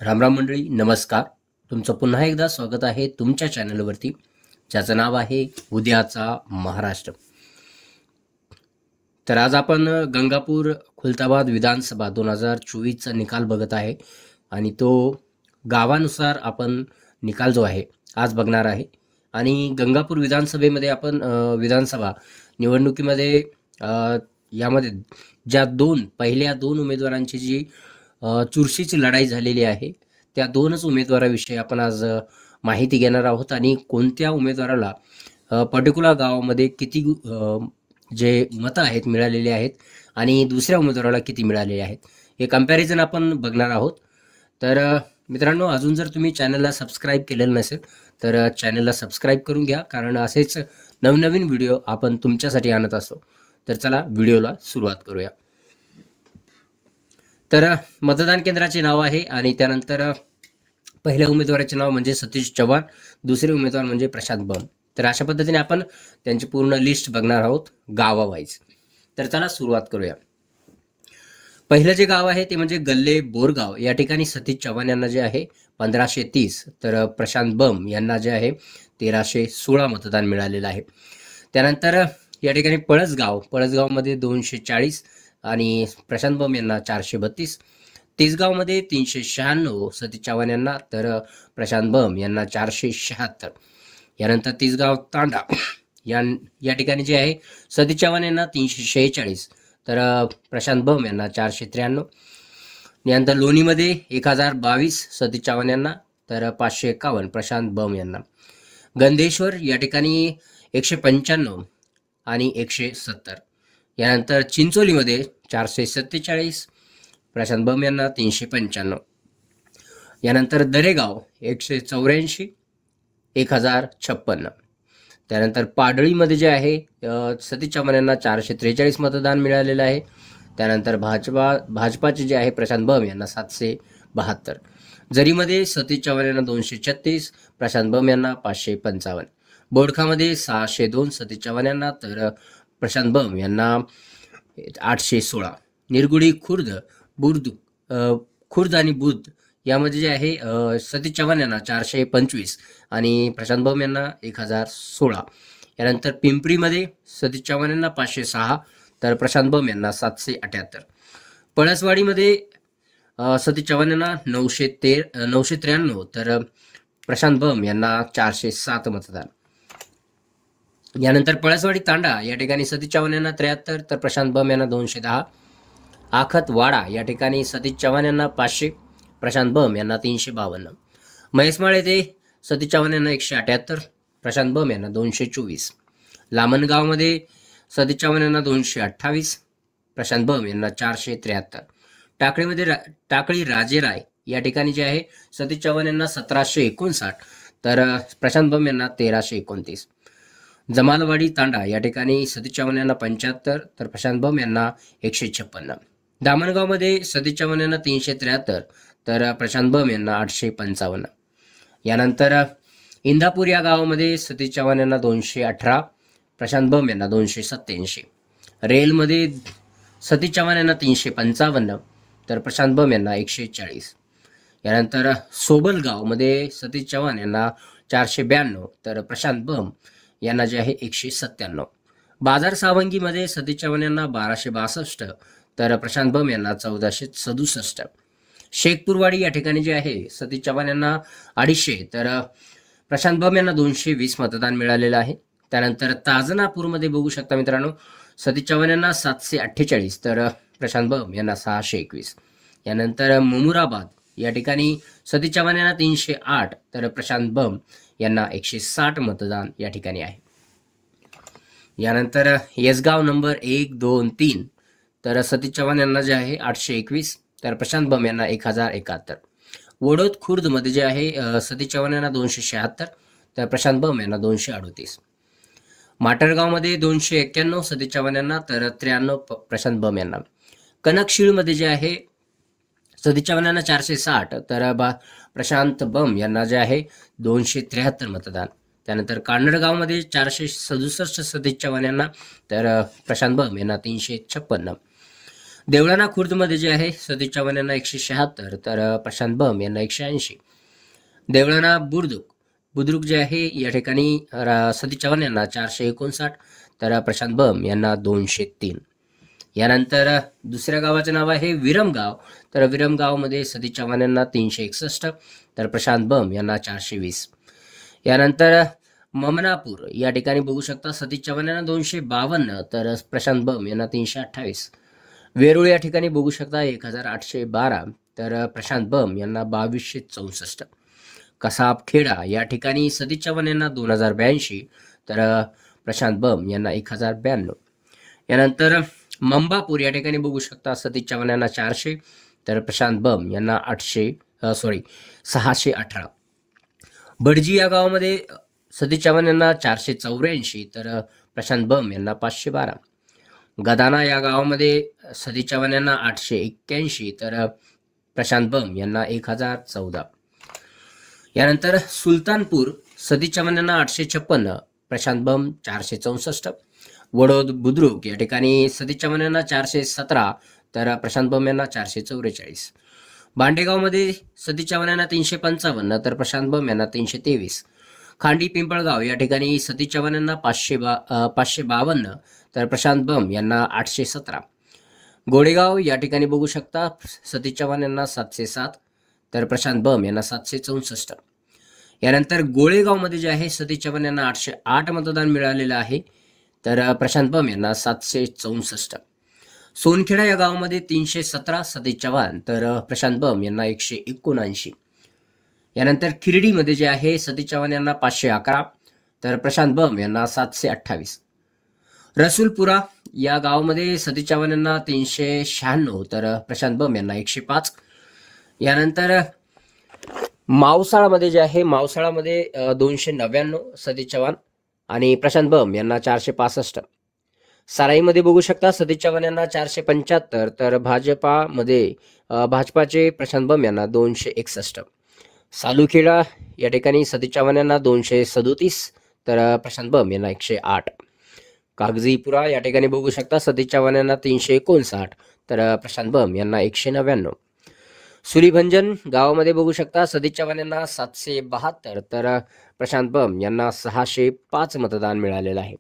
रामराम मंडळी, नमस्कार. तुमचं पुन्हा एकदा स्वागत आहे तुमच्या चॅनलवरती, ज्याचं नाव आहे उद्याचा महाराष्ट्र. तर आज आपण गंगापूर खुलताबाद विधानसभा 2024चा निकाल बघत आहे आणि तो गावानुसार आपण निकाल जो आहे आज बघणार आहे. आणि गंगापूर विधानसभेमध्ये आपण विधानसभा निवडणुकीमध्ये यामध्ये ज्या पहिल्या दोन उमेदवारांची जी चुरशीची लढाई झालेली आहे त्या दोनच उमेदवाराविषयी आपण आज माहिती घेणार आहोत आणि कोणत्या उमेदवाराला पर्टिक्युलर गावामध्ये किती जे मतं आहेत मिळालेले आहेत आणि दुसऱ्या उमेदवाराला किती मिळालेले आहेत हे कंपॅरिझन आपण बघणार आहोत. तर मित्रांनो, अजून जर तुम्ही चॅनलला सबस्क्राईब केलेलं नसेल तर चॅनलला सबस्क्राईब करून घ्या, कारण असेच नवनवीन व्हिडिओ आपण तुमच्यासाठी आणत असतो. तर चला व्हिडिओला सुरुवात करूया. तर मतदान केंद्राचे नाव आहे आणि त्यानंतर पहिल्या उमेदवाराचे नाव म्हणजे सतीश चव्हाण, दुसरे उमेदवार म्हणजे प्रशांत बम. तर अशा पद्धतीने आपण त्यांची पूर्ण लिस्ट बघणार आहोत गावावाईज. तर चला सुरुवात करूया. पहिलं जे गाव आहे ते म्हणजे गल्ले बोरगाव. या ठिकाणी सतीश चव्हाण यांना जे आहे 1530, तर प्रशांत बम यांना जे आहे 1316 मतदान मिळालेलं आहे. त्यानंतर या ठिकाणी पळसगावमध्ये 240 आणि प्रशांत बम यांना 432. तिसगावमध्ये 396 सतीश चव्हाण यांना, तर प्रशांत बम यांना 476. यानंतर तिसगाव तांडा या ठिकाणी जे आहे सतीश चव्हाण यांना 346, तर प्रशांत बम यांना 493. यानंतर लोणीमध्ये 1022 सतीश चव्हाण यांना, तर 551 प्रशांत बम यांना. गंधेश्वर या ठिकाणी 195 आणि 170. यानंतर चिंचोलीमध्ये 447 प्रशांत बम यांना 395. यानंतर दरेगाव 184 1056. त्यानंतर पाडळीमध्ये जे आहे सतीश चव्हाण यांना 443 मतदान मिळालेलं आहे. त्यानंतर भाजपाचे जे आहे प्रशांत बम यांना 772. जरीमध्ये सतीश चव्हाण यांना 236, प्रशांत बम यांना 555. बोडखामध्ये 602 सतीश चव्हाण यांना, तर प्रशांत बम यांना 816. निरगुडी खुर्द आणि बुध यामध्ये जे आहे सतीश चव्हाण यांना 425 आणि प्रशांत बम यांना 1016. यानंतर पिंपरीमध्ये सतीश चव्हाण यांना 506, तर प्रशांत बम यांना 778. पळसवाडीमध्ये सतीश चव्हाण यांना 993, तर प्रशांत बम यांना 407 मतदान. यानंतर पळसवाडी तांडा या ठिकाणी सतीश चव्हाण यांना 73, तर प्रशांत बम यांना 210. आखतवाडा या ठिकाणी सतीश चव्हाण यांना 500, प्रशांत बम यांना 352. म्हैसमाळ येथे सतीश चव्हाण यांना 178, प्रशांत बम यांना 224. लामणगावमध्ये सतीश चव्हाण यांना 228, प्रशांत बम यांना 473. टाकळी राजेराय या ठिकाणी जे आहे सतीश चव्हाण यांना 1759, तर प्रशांत बम यांना 1329. जमालवाडी तांडा या ठिकाणी सतीश चव्हाण यांना 75, तर प्रशांत बम यांना 156. दामणगावमध्ये सतीश चव्हाण यांना 373, तर प्रशांत बम यांना 855. यानंतर इंदापूर या गावामध्ये सतीश चव्हाण यांना 218, प्रशांत बम यांना 287. रेलमध्ये सतीश चव्हाण यांना 355, तर प्रशांत बम यांना 140. यानंतर सोबलगावमध्ये सतीश चव्हाण यांना 492, तर प्रशांत बम यांना जे आहे 197. बाजार सावंगीमध्ये सतीश चव्हाण यांना 1262, तर प्रशांत बम यांना 1467. शेखपूरवाडी या ठिकाणी जे आहे सतीश चव्हाण यांना 250, तर प्रशांत बम यांना 220 मतदान मिळालेलं आहे. त्यानंतर ताजनापूरमध्ये बघू शकता मित्रांनो, सतीश चव्हाण यांना 748, तर प्रशांत बम यांना 621. यानंतर मुमुराबाद या ठिकाणी सतीश चव्हाण यांना 308, तर प्रशांत बम यांना 160 मतदान या ठिकाणी आहे. यानंतर येसगाव नंबर 1, 2, 3, तर सतीश चव्हाण यांना जे आहे 821, तर प्रशांत बम यांना 1071. वडोद खुर्दमध्ये जे आहे सतीश चव्हाण यांना 276, तर प्रशांत बम यांना 238. माटरगावमध्ये 291 सतीश चव्हाण यांना, तर 93 प्रशांत बम यांना. कनकशिळमध्ये जे आहे सतीश चव्हाण यांना 460, तर प्रशांत बम यांना जे आहे 273 मतदान. त्यानंतर कान्नडगावमध्ये 467 सतीश चव्हाण यांना, तर प्रशांत बम यांना 356. देवळाणा खुर्दमध्ये जे आहे सतीश चव्हाण यांना 176, तर प्रशांत बम यांना 180. देवळाणा बुद्रुक जे आहे या ठिकाणी सतीश चव्हाण यांना 459, तर प्रशांत बम यांना 203. यानंतर दुसऱ्या गावाचे नाव आहे विरमगाव, तर विरमगावमध्ये सतीश चव्हाण यांना 361, तर प्रशांत बम यांना 420. यानंतर ममनापूर या ठिकाणी बघू शकता सतीश चव्हाण यांना 252, तर प्रशांत बम यांना 328. वेरूळ या ठिकाणी बघू शकता 1812, तर प्रशांत बम यांना 2264. कसाबखेडा या ठिकाणी सतीश चव्हाण यांना 2082, तर प्रशांत बम यांना 1092. यानंतर मंबापूर या ठिकाणी बघू शकता सतीश चव्हाण यांना 400, तर प्रशांत बम यांना 618. बडजी या गावामध्ये सतीश चव्हाण यांना 484, तर प्रशांत बम यांना 512. गदाना या गावामध्ये सतीश चव्हाण यांना 881, तर प्रशांत बम यांना 1014. यानंतर सुलतानपूर सतीश चव्हाण यांना 856, प्रशांत बम 464. वडोद बुद्रुक या ठिकाणी सतीश चव्हाण यांना 417, तर प्रशांत बम यांना 444. भांडेगावमध्ये सतीश चव्हाण यांना 355, तर प्रशांत बम यांना 323. खांडी पिंपळगाव या ठिकाणी सतीश चव्हाण यांना 552, तर प्रशांत बम यांना 817. गोडेगाव या ठिकाणी बघू शकता सतीश चव्हाण यांना 707, तर प्रशांत बम यांना 764. यानंतर गोळेगावमध्ये जे आहे सतीश चव्हाण यांना 808 मतदान मिळालेलं आहे, तर प्रशांत बम यांना 764. सोनखेडा या गावामध्ये 317 सतीश चव्हाण, तर प्रशांत बम यांना 179. यानंतर खिरडीमध्ये जे आहे सतीश चव्हाण यांना 511, तर प्रशांत बम यांना 728. रसूलपुरा या गावामध्ये सतीश चव्हाण यांना 396, तर प्रशांत बम यांना 105. यानंतर मावसाळामध्ये जे आहे मावसाळामध्ये 299 सतीश चव्हाण आणि प्रशांत बम यांना 465. साराईमध्ये बघू शकता सतीश चव्हाण यांना 475, तर भाजपाचे प्रशांत बम यांना 261. सालुखेडा या ठिकाणी सतीश चव्हाण यांना 237, तर प्रशांत बम यांना 108. कागजीपुरा या ठिकाणी बघू शकता सतीश चव्हाण यांना 359, तर प्रशांत बम यांना 199. सुरीभंजन गावामध्ये बघू शकता सतीश चव्हाण यांना 772, तर प्रशांत बम यांना 605 मतदान मिळालेलं आहे.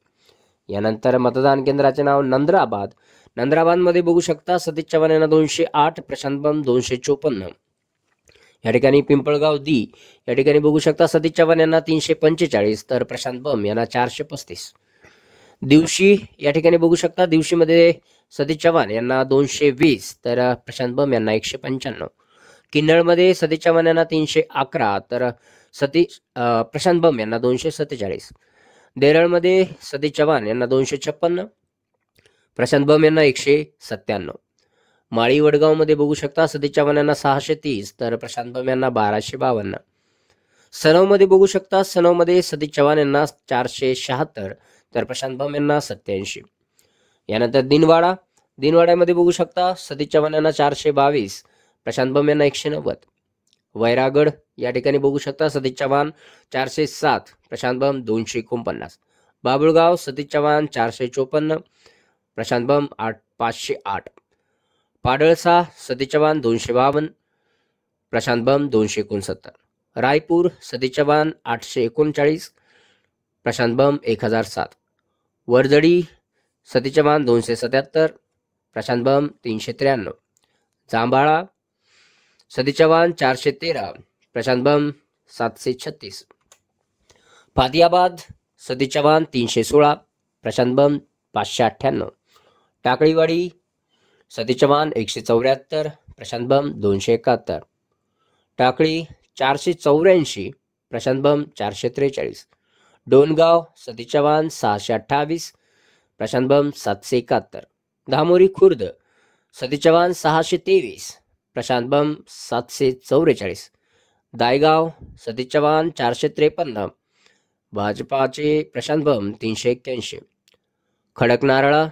यानंतर मतदान केंद्राचे नाव नंद्राबादमध्ये बघू शकता सतीश चव्हाण यांना 208, प्रशांत बम 254. या ठिकाणी पिंपळगाव या ठिकाणी बघू शकता सतीश चव्हाण यांना 345, तर प्रशांत बम यांना 435. दिवशी या ठिकाणी बघू शकता दिवशीमध्ये सतीश चव्हाण यांना 220, तर प्रशांत बम यांना 195. किन्नळमध्ये सतीश चव्हाण यांना 311, तर प्रशांत बम यांना 247. देरळमध्ये सतीश चव्हाण यांना 256, प्रशांत बम यांना 197. माळी वडगावमध्ये बघू शकता सतीश चव्हाण यांना 630, तर प्रशांत बम यांना 1252. सनवमध्ये बघू शकता सनवमध्ये सतीश चव्हाण यांना 476, तर प्रशांत बम यांना 87. यानंतर दिनवाड्यामध्ये बघू शकता सतीश चव्हाण यांना 422, प्रशांत बम यांना 190. वैरागड या ठिकाणी बघू शकता सतीश चव्हाण 407, प्रशांत बम 249. बाबुळगाव सतीश चव्हाण 454, प्रशांत बम 508. पाडळसा सतीश चव्हाण 252, प्रशांत बम 269. रायपूर सतीश चव्हाण 839, प्रशांत बम 1007. वर्जडी सतीश चव्हाण 277, प्रशांत बम 393. जांबाळा सतीश चव्हाण 413, प्रशांत बम 736. फातियाबाद सतीश चव्हाण 316, प्रशांत बम 598. टाकळीवाडी सतीश चव्हाण 174, प्रशांत बम 271. टाकळी 484, प्रशांत बम 443. डोनगाव सतीश चव्हाण 628, प्रशांत बम 771. धामोरी खुर्द सतीश चव्हाण 623, प्रशांत बम 744. दायगाव सतीश चव्हाण 453, भाजपाचे प्रशांत बम 381. खडकनारळा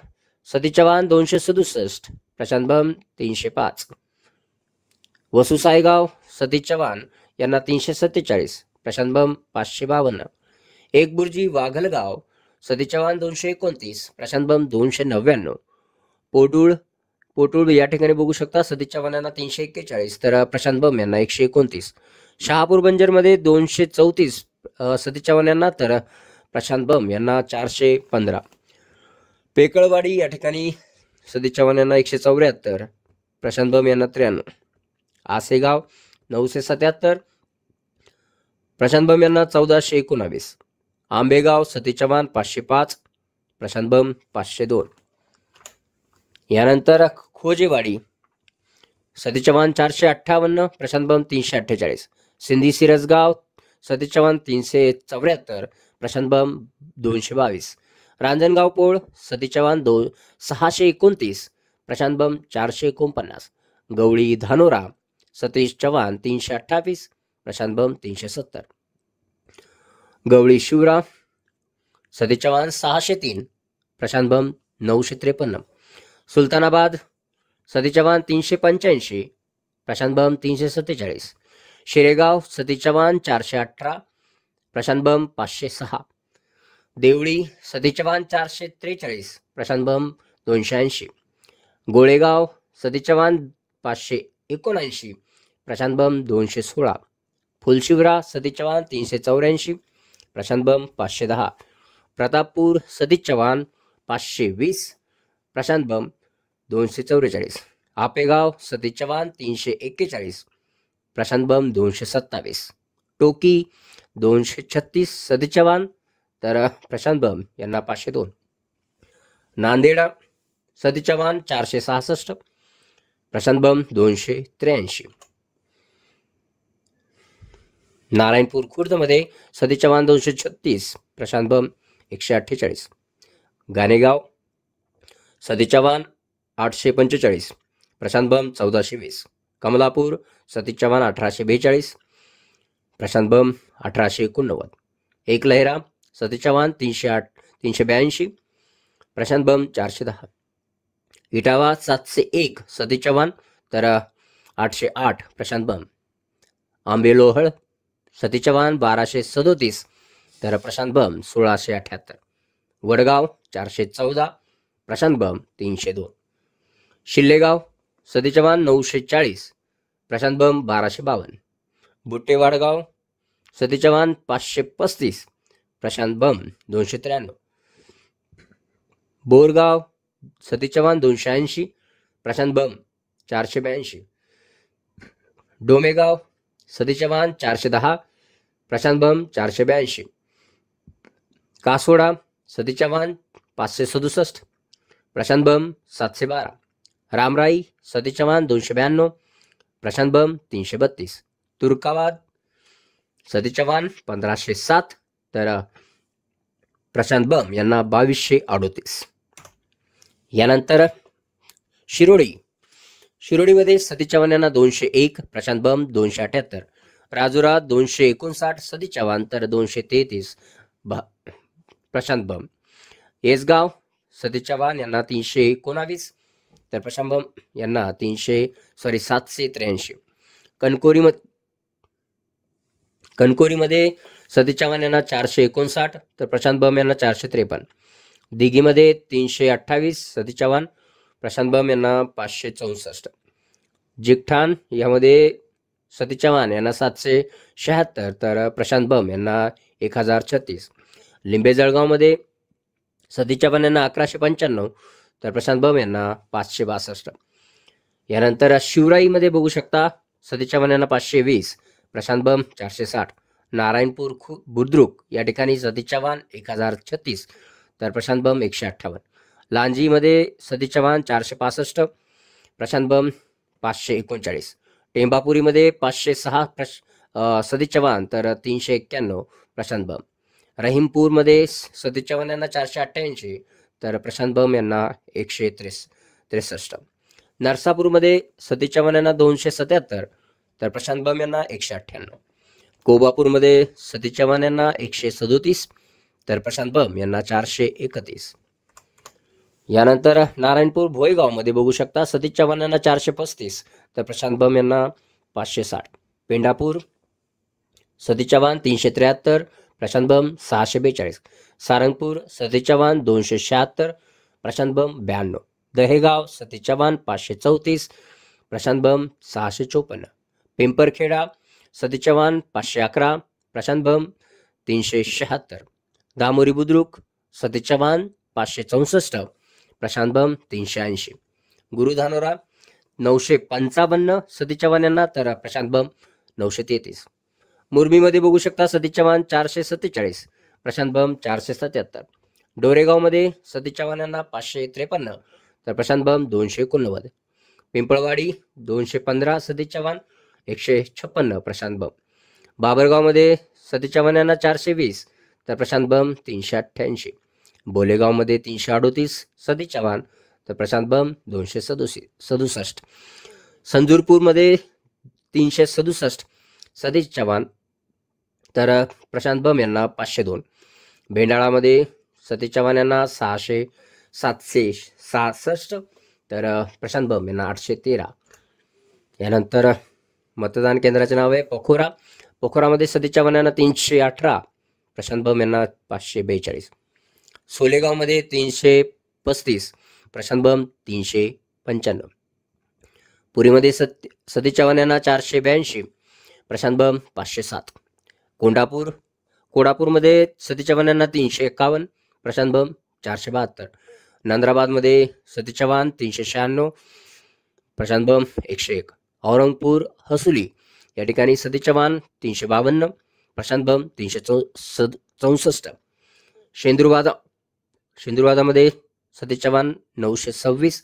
सतीश चव्हाण 267, प्रशांत बम 305. वसुसायगाव सतीश चव्हाण यांना 347, प्रशांत बम 552. एकबुर्जी वाघलगाव सतीश चव्हाण 229, प्रशांत बम 299. पोटूळ या ठिकाणी बघू शकता सतीश चव्हाण यांना 341, तर प्रशांत बम यांना 129. शहापूर बंजरमध्ये 234 सतीश चव्हाण यांना, तर प्रशांत बम यांना 415. पेकळवाडी या ठिकाणी सतीश चव्हाण यांना 174, प्रशांत बम यांना 93. आसेगाव 977, प्रशांत बम यांना 1419. आंबेगाव सतीश चव्हाण 505, प्रशांत बम 502. यानंतर खोजेवाडी सतीश चव्हाण 458, प्रशांत बम 348. सिंधी सिरसगाव सतीश चव्हाण 374, प्रशांत बम 222. रांजणगाव पोळ सतीश चव्हाण 629, प्रशांत बम 449. गवळी धानोरा सतीश चव्हाण 328, प्रशांत बम 370. गवळी शिवरा सतीश चव्हाण 603, प्रशांत बम 953. सुलतानाबाद सतीश चव्हाण 385, प्रशांत बम 347. शेरेगाव सतीश चव्हाण 418, प्रशांत बम 506. देवळी सतीश चव्हाण 443, प्रशांत बम 280. गोळेगाव सतीश चव्हाण 579, प्रशांत बम 216. फुलशिवरा सतीश चव्हाण 384, प्रशांत बम 510. प्रतापपूर सतीश चव्हाण 520, प्रशांत बम 244. आपेगाव सतीश चव्हाण 341, प्रशांत बम 227. टोकी 236 सतीश चव्हाण, तर प्रशांत बम यांना 502. नांदेड सतीश चव्हाण 466, प्रशांत बम 283. नारायणपूर खुर्दमध्ये सतीश चव्हाण 236, प्रशांत बम 148. गाणेगाव सतीश चव्हाण 845, प्रशांत बम 1420. कमलापूर सतीश चव्हाण 1842, प्रशांत बम 1889. एकलहरा सतीश चव्हाण 382, प्रशांत बम 410. इटावा 701 सतीश चव्हाण, तर 808, प्रशांत बम. आंबेलोहळ सतीश चव्हाण 1237, तर प्रशांत बम 1678. वडगाव 414, प्रशांत बम 302. शिल्लेगाव सतीश चव्हाण 940, प्रशांत बम 1252. बुट्टेवाडगाव सतीश चव्हाण 535, प्रशांत बम 293. बोरगाव सतीश चव्हाण 280, प्रशांत बम 482. डोमेगाव सतीश चव्हाण 410, प्रशांत बम 482. कासोडा सतीश चव्हाण 567, प्रशांत बम 712. रामराई सतीश चव्हाण 292, प्रशांत बम 332. तुर्कावाद सतीश चव्हाण 1507, तर प्रशांत बम यांना 2238. यानंतर शिरोडीमध्ये सतीश चव्हाण यांना 201, प्रशांत बम 278. राजुरा 259 सतीश चव्हाण, तर 233, प्रशांत बम. येसगाव सतीश चव्हाण यांना 319, तर प्रशांत बम यांना 783. कणकोरीमध्ये सतीश चव्हाण यांना 459, तर प्रशांत बम यांना 453. दिघीमध्ये 328 सतीश चव्हाण, प्रशांत बम यांना 564. जिकठाण यामध्ये सतीश चव्हाण यांना 776, तर प्रशांत बम यांना 1036. लिंबे जळगावमध्ये सतीश चव्हाण यांना 1195, तर प्रशांत बम यांना 562. यानंतर शिवराईमध्ये बघू शकता सतीश चव्हाण यांना 520, प्रशांत बम 460. नारायणपूर बुद्रुक या ठिकाणी सतीश चव्हाण 1036, तर प्रशांत बम 158. लांजीमध्ये सतीश चव्हाण 465, प्रशांत बम 539. टेंबापुरीमध्ये 506 सतीश चव्हाण, तर 391, प्रशांत बम. रहीमपूरमध्ये सतीश चव्हाण यांना 488, तर प्रशांत बम यांना 163. नरसापूरमध्ये सतीश चव्हाण यांना 277, तर प्रशांत बम यांना 198. कोबापूरमध्ये सतीश चव्हाण यांना 137, तर प्रशांत बम यांना 431. यानंतर नारायणपूर भोयगावमध्ये बघू शकता सतीश चव्हाण यांना 435, तर प्रशांत बम यांना 560. पेंढापूर सतीश चव्हाण 373, प्रशांत बम 642. सारंगपूर सतीश चव्हाण 276, प्रशांत बम 92. दहेगाव सतीश चव्हाण 534, प्रशांत बम 654. पिंपरखेडा सतीश चव्हाण 511, प्रशांत बम 376. दामोरी बुद्रुक सतीश चव्हाण 564, प्रशांत बम 380. गुरुधानोरा 955 सतीश चव्हाण यांना, तर प्रशांत बम 933. मुरमीमध्ये बघू शकता सतीश चव्हाण 447, प्रशांत बम 477. डोरेगावमध्ये सतीश चव्हाण यांना 553, तर प्रशांत बम 289. पिंपळवाडी 215 सतीश चव्हाण 156, प्रशांत बम. बाबरगावमध्ये सतीश चव्हाण यांना 420, तर प्रशांत बम 388. बोलेगावमध्ये 338 सतीश चव्हाण, तर प्रशांत बम 267. संजूरपूरमध्ये 367 सतीश चव्हाण, तर प्रशांत बम यांना 502. भेंडाळामध्ये सतीश चव्हाण यांना 766, तर प्रशांत बम यांना 813. यानंतर मतदान केंद्राचे नाव आहे पोखोरामध्ये सतीश चव्हाण यांना 318, प्रशांत बम यांना 542. सोलेगावमध्ये 335, प्रशांत बम 395. पुरीमध्ये सतीश चव्हाण यांना 482, प्रशांत बम 507. कोडापूरमध्ये सतीश चव्हाण यांना 351, प्रशांत बम 472. नंद्राबादमध्ये सतीश चव्हाण 396, प्रशांत बम 101. औरंगपूर हसुली या ठिकाणी सतीश चव्हाण 352, प्रशांत बम 364. शेंदुरवादामध्ये सतीश चव्हाण 926,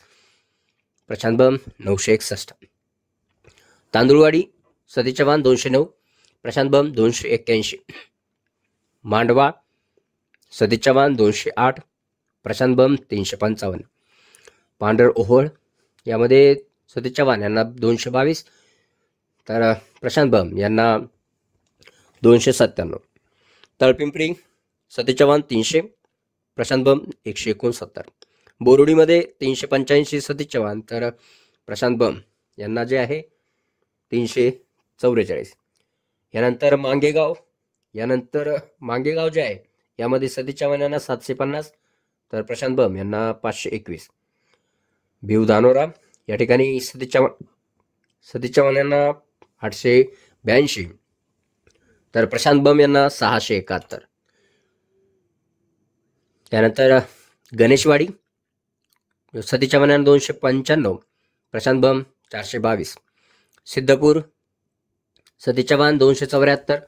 प्रशांत बम 961. तांदुळवाडी सतीश चव्हाण 209, प्रशांत बम 281. मांडवा सतीश चव्हाण 208, प्रशांत बम 355. पांढर ओहोळ यामध्ये सतीश चव्हाण यांना 222, तर प्रशांत बम यांना 297. तळपिंपरी सतीश चव्हाण 300, प्रशांत बम 169. बोरुडीमध्ये 385 सतीश चव्हाण, तर प्रशांत बम यांना जे आहे 344. यानंतर मांगेगाव जे आहे यामध्ये सतीश चव्हाण यांना 750, तर प्रशांत बम यांना 521. भिव धानोरा या ठिकाणी सतीश चव्हाण यांना 882, तर प्रशांत बम यांना 671. त्यानंतर गणेशवाडी सतीश चव्हाण यांना 295, प्रशांत बम 422. सिद्धपूर सतीश चव्हाण 274,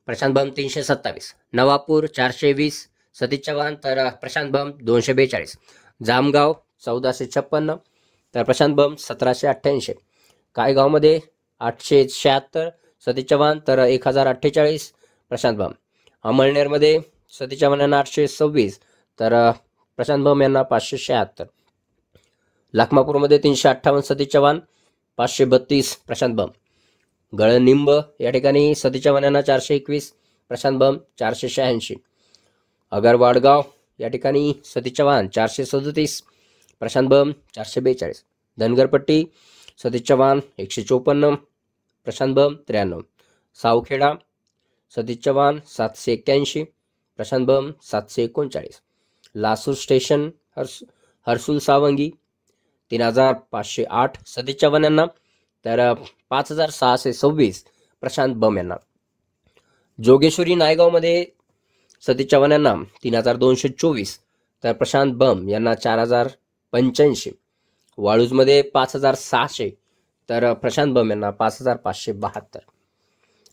प्रशांत बम 327. नवापूर 420 सतीश चव्हाण, तर प्रशांत बम 242. जामगाव 1456, तर प्रशांत बम 1788. कायगावमध्ये 876 सतीश चव्हाण, तर 1048, प्रशांत बम. अमळनेरमध्ये सतीश चव्हाण यांना 826, तर प्रशांत बम यांना 576. लखमापूरमध्ये 358 सतीश चव्हाण, 532, प्रशांत बम. गळनिंब या ठिकाणी सतीश चव्हाण यांना 421, प्रशांत बम 486. अगरवाडगाव या ठिकाणी सतीश चव्हाण 437, प्रशांत बम 442. धनगरपट्टी सतीश चव्हाण 154, प्रशांत बम 93. सावखेडा सतीश चव्हाण 781, प्रशांत बम 739. लासूर स्टेशन हर्सुल सावंगी 3508 सतीश चव्हाण यांना, तर 5626, प्रशांत बम यांना. जोगेश्वरी नायगावमध्ये सतीश चव्हाण यांना 3224, तर प्रशांत बम यांना 4085. वाळूजमध्ये 5600, तर प्रशांत बम यांना 5572.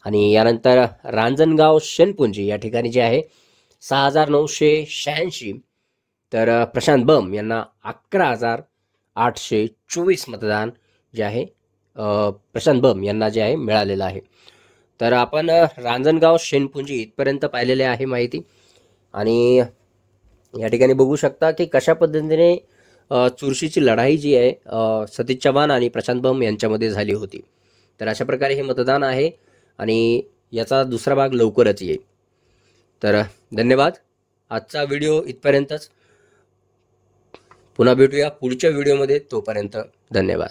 आणि यानंतर रांजणगाव शेनपुंजी या ठिकाणी जे आहे 6986, तर प्रशांत बम यांना 11824 मतदान जे आहे प्रशांत बम यांना जे आहे मिळालेलं आहे. तर आपण रांजणगाव शेनपुंजी इथपर्यंत पाहिलेले आहे माहिती. आणि या ठिकाणी बघू शकता की कशा पद्धतीने चुरशीची लढाई जी आहे सतीश चव्हाण आणि प्रशांत बम यांच्यामध्ये झाली होती. तर अशा प्रकारे हे मतदान आहे आणि याचा दुसरा भाग लवकरच येईल. तर धन्यवाद. आजचा व्हिडिओ इथपर्यंतच. पुन्हा भेटूया पुढच्या व्हिडिओमध्ये. तोपर्यंत धन्यवाद.